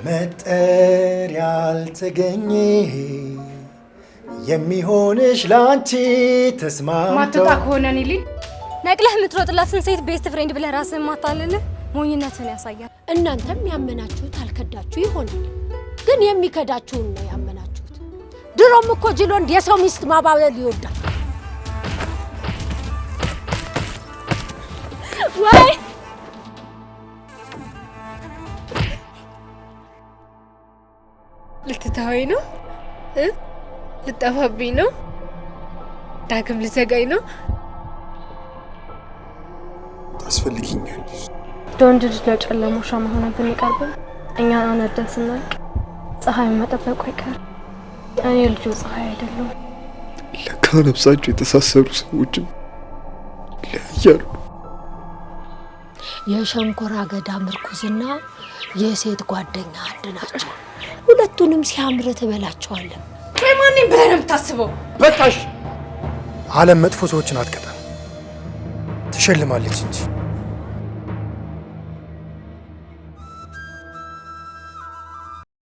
መጠር ያልተገኘ የሚሆንሽ ላንቺ ተስማምቶ ማጥቃ ከሆነን ይልኝ ነቅለህ የምትሮጥላትን ሴት ቤስት ፍሬንድ ብለህ ራስህን ማታለልህ ሞኝነትን ያሳያል። እናንተም ያመናችሁት አልከዳችሁ ይሆናል፣ ግን የሚከዳችሁን ነው ያመናችሁት። ድሮም እኮ ጅል ወንድ የሰው ሚስት ማባበል ይወዳል። ወይ ልትታወይ ነው? ልጠፋብኝ ነው? ዳግም ልዘጋኝ ነው? ታስፈልጊኛለሽ። ወንድ ልጅ ለጨለማው ሻማ ሆነብን ይቀርብን። እኛ አነደን ስናልቅ ፀሐይ መጠበቁ አይቀርም። እኔ ልጁ ፀሐይ አይደለም። ለካ ነፍሳቸው የተሳሰሩ ሰዎችም ይለያያሉ። የሸንኮራ አገዳ ምርኩዝና የሴት ጓደኛ አንድ ናቸው። ሁለቱንም ሲያምር ትበላቸዋለህ። ማንንም ብለህ ነው የምታስበው? በቃሽ። ዓለም መጥፎ ሰዎችን አትቀጣም፣ ትሸልማለች እንጂ